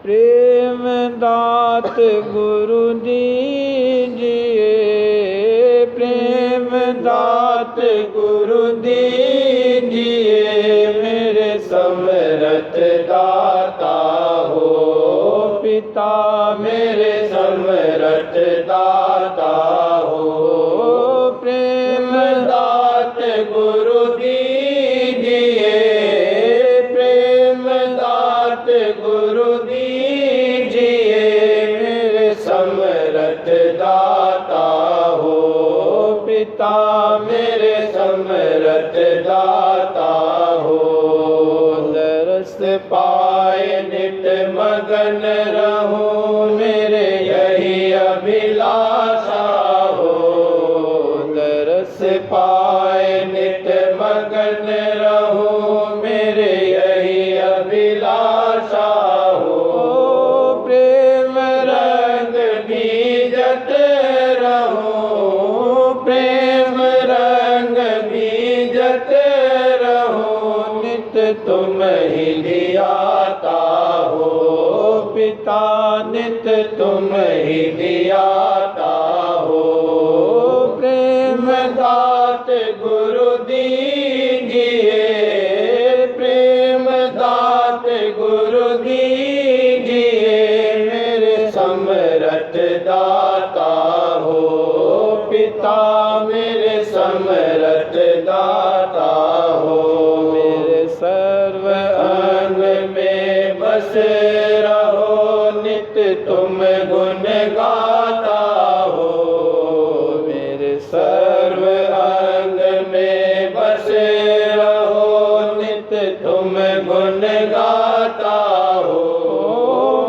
प्रेम दात गुरु दीजिए, प्रेम दात गुरु दीजिए, मेरे समरथ दाता हो पिता, मेरे समरथ दाता हो। प्रेम दात गुरु दीजिए, प्रेम दात गुरु दीजिए, मेरे समरथ दाता हो पिता, मेरे समरथ दाता हो। दरस पाए नित मगन रहूं, मेरे यही अभिलाषा हो। दरस पाए नित मगन रहूं, मेरे यही अभिलाषा हो। प्रेम रंग बीजत रहूं, प्रेम रंग बीजत रहूं, नित तुम ही दियाता हो पिता, नित तुम ही दियाता हो। प्रेम दात गुरु दीजिए, प्रेम दात गुरु दीजिए, मेरे समरथ दाता हो पिता, मेरे समरथ दाता हो। मेरे सर्व अंग में बस रहो, नित तुम गुण गाता हो। मेरे सर्व अंग में बस रहो, नित तुम गुण गाता हो।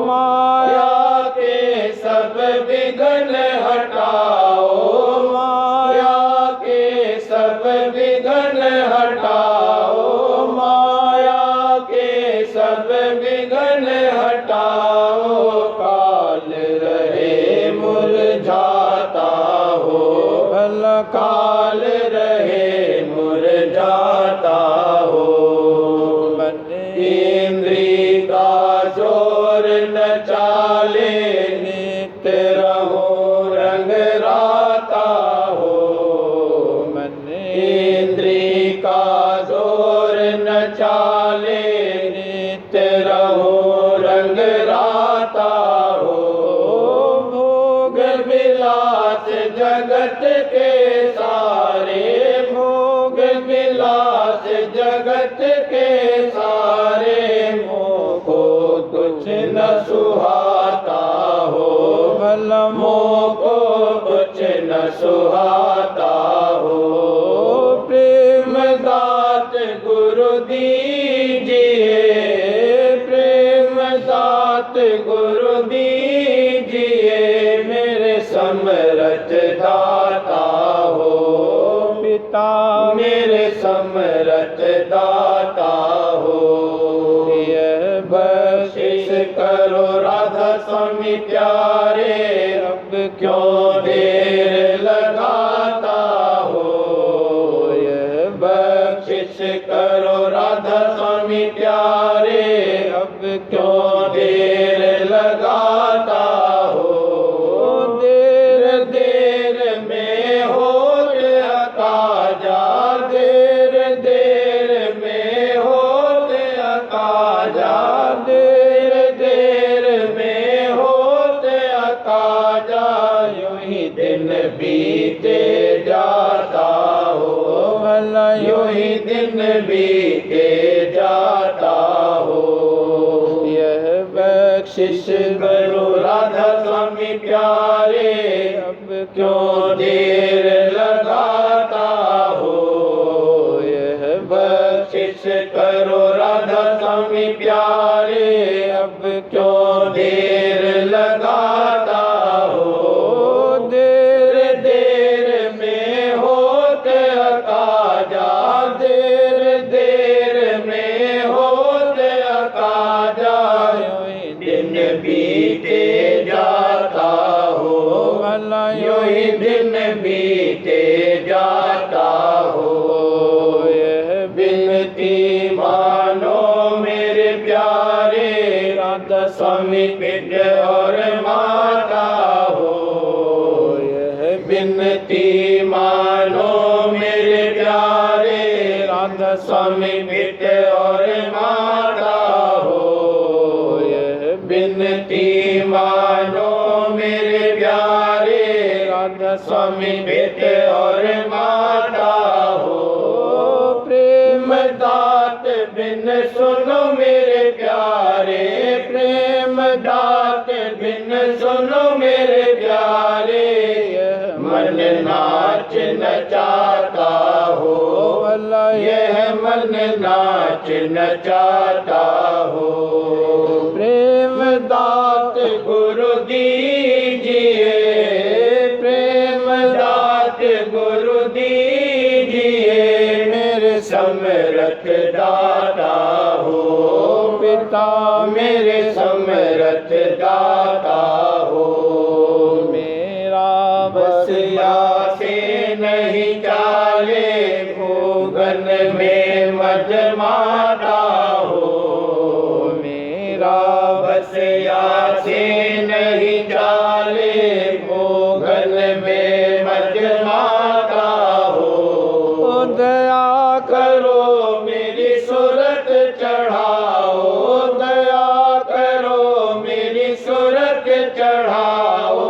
माया के सब विघ्न हटाओ, माया के सब विघ्न हटाओ, माया के सब विघ्न हटाओ। काल रहे मुरझाता हो, भला काल रहे मुरझाता हो। मन इंद्री का जोर न चाले, नित रहो रंग राता हो। मन इंद्री का जोर न चाले, नित रहो रंग राता हो। भोग विलास जगत के सारे, भोग विलास जगत के सारे, मोह को कुछ न सुहाता हो, भला मोह को कुछ न सुहाता हो। प्रेम दात गुरु दीजिए, प्रेम दात गुरु दीजिए, मेरे समरथ दाता हो पिता, मेरे समरथ दाता हो। यह बख्शिश करो राधा स्वामी प्यारे, अब क्यों देर लगाता हो। यह बख्शिश करो राधा स्वामी प्यारे, अब क्यों देर लगाता हो। देर देर में होत अकाजा, देर देर में होत अकाजा, देर देर में होत अकाजा। यूं ही दिन बीते जाता हो, भला यूं ही दिन बीते जाता हो। यह बख्शिश करो राधा स्वामी प्यारे, अब क्यों देर लगाता हो। यह बख्शिश करो राधा स्वामी प्यारे, अब क्यों देर लगाता हो। देर देर में होत अकाजा, देर देर में होत अकाजा। यूं ही दिन बीते जाता हो, भला यूं ही दिन बीते जाता हो। यह बिनती मानो मेरे प्यारे, राधा स्वामी पिता और माता हो। यह बिनती मानो मेरे प्यारे, राधा स्वामी पिता और माता हो। यह बिनती मानो मेरे प्यारे, राधा स्वामी पिता और माता हो। प्रेम दात बिन सुनो मेरे प्यारे, प्रेम दात बिन सुनो मेरे प्यारे। यह मन नाच नचाता हो, यह मन नाच नचाता हो। प्रेम दात गुरु दीजिए, प्रेम दात गुरु दीजिए। मेरे समरथ दाता हो पिता, मेरे समरथ दाता हो। मेरा बस से नहीं चाले, भोगन में मद माता हो। मेरा बस से नहीं चाले, भोगन में मद माता हो। दया करो मेरी सूरत चढ़ाओ, दया करो मेरी सूरत चढ़ाओ,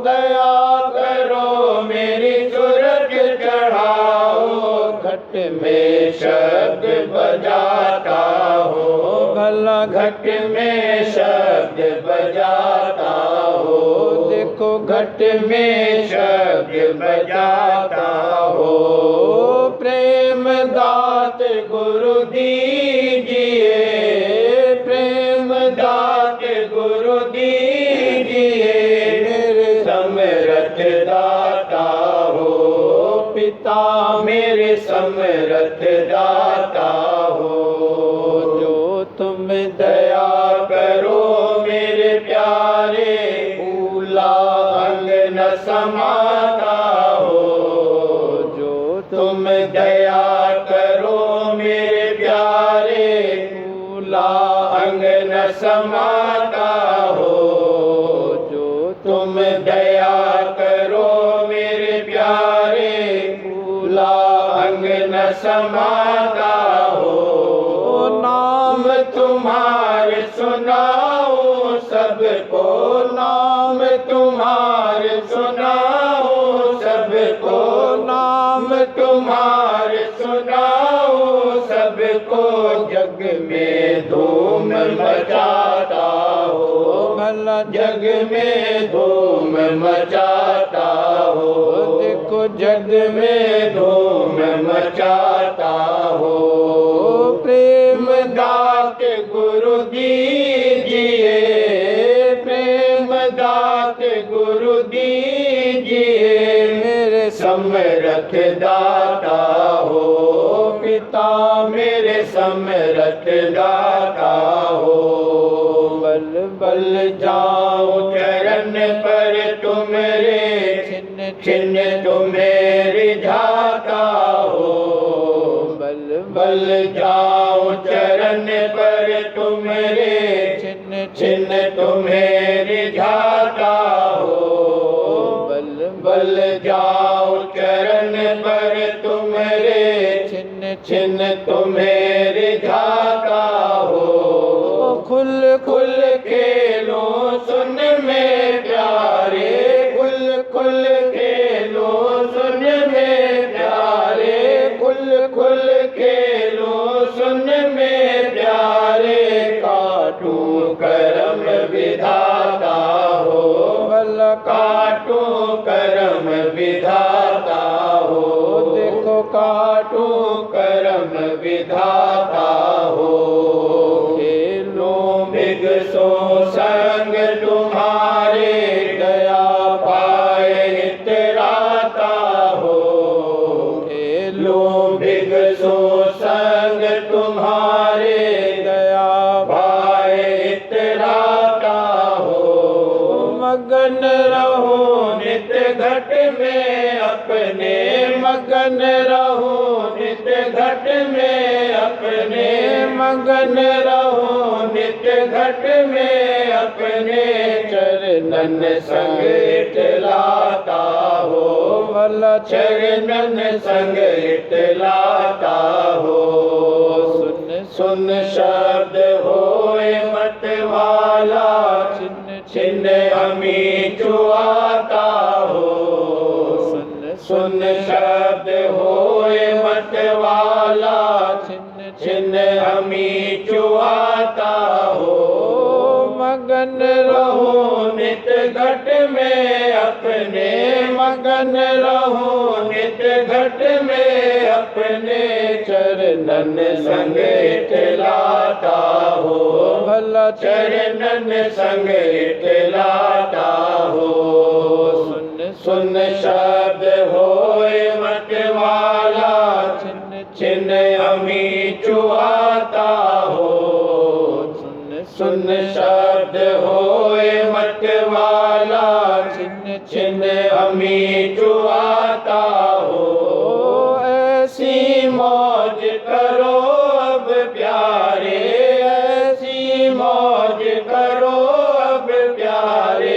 दया करो मेरी सूरत चढ़ाओ। घट में शब्द बजाता हो, भला घट में शब्द बजाता हो। देखो घट में शब्द बजाता हो। प्रेम दात गुरु दीजिए, प्रेम दात गुरु दीजिए। मेरे समरथ दाता हो पिता, मेरे समरथ दाता हो। जो तुम दया करो मेरे प्यारे, फूला अंग न समाता हो। जो तुम दया करो मेरे प्यारे, फूला अंग न समाता हो। जो तुम दया करो मेरे प्यारे, फूला अंग न समाता हो। नाम तुम्हारे सुनाओ सबको, नाम तुम्हारे सुनाओ सबको, नाम तुम्हारे सुनाओ सबको। जग में धूम मचाता हो, भला जग में धूम मचाता हो। देखो जग में धूम मचाता हो। प्रेम दात गुरु दीजिए, प्रेम दात गुरु दीजिए। मेरे समरथ दाता हो पिता, मेरे समरथ दाता हो। बल बल जाओ चरण पर तुम्हारे, छिन्न छिन्न तुम्हें जाता हो। बल बल जाओ चरण पर तुम्हारे, छिन्न छिन्न तुम्हें जाता हो। बल बल जाओ चरण पर तुम्हारे, छिन्न छिन्न तुम्हें जाता हो। खुल खुल खेलो सुन में प्यारे, खुल खुल खेलो सुन में प्यारे, खुल खुल खेलो सुन में प्यारे। काटू करम विधाता हो, भला काटू करम विधाता हो। देखो काटू करम विधाता हो। खेलो बिगसो संग तुम्हारे, दया पाए हितराता हो। खेलो बिगसो संग तुम्हारे, दया पाए हितराता हो। मगन रहो नित घट में अपने, अपने मगन रहूं नित्य घट में अपने मगन रहूं नित्य घट में अपने चरणन संग इटलाता हो भला चरणन संग इटलाता हो सुन सुन शब्द होए मत वाला छिन्न छिन्न अमी चुआता हो सुन सुन शब्द होए मत वाला छिन्न छिन्न अमी चुआता हो मगन रहो नित घट में अपने मगन रहो नित घट में अपने चरणन संग इटलाता हो भला चरणन संग इटलाता हो सुन सुन शब्द होए मत वाला छिन्न छिन्न अमी चुआता हो सुन सुन शब्द होए मत वाला छिन्न छिन्न अमी चुआता हो ऐसी मौज करो अब प्यारे ऐसी मौज करो अब प्यारे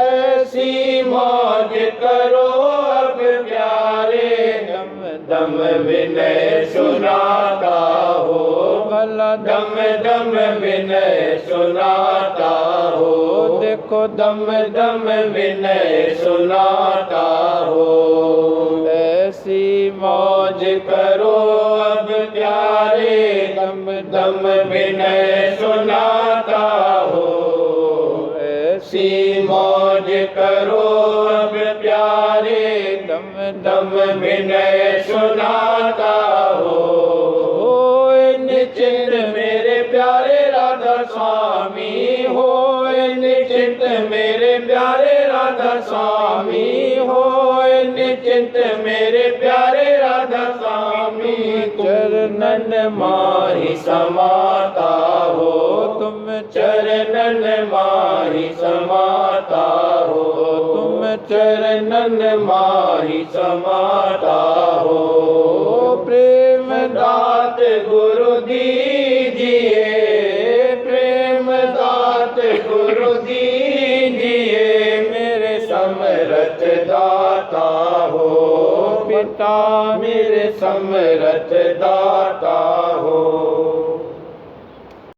ऐसी मौज करो अब प्यारे दम दम विनय सुनाता हो भला दम दम विनय सुनाता हो देखो दम दम विनय सुनाता हो ऐसी मौज करो अब प्यारे दम दम विनय सुनाता हो ऐसी मौज करो अब प्यारे दम दम विनय सुनाता हो निश्चिंत मेरे प्यारे राधा स्वामी हो निश्चिंत मेरे प्यारे राधा स्वामी हो निश्चिंत मेरे प्यारे राधा स्वामी चरणन माही समाता हो तुम चरणन माही समाता हो तुम चरणन माही समाता हो प्रेम दात गुरु दीजिए प्रेम दात गुरु दीजिए मेरे समरथ दाता हो पिता मेरे समरथ दाता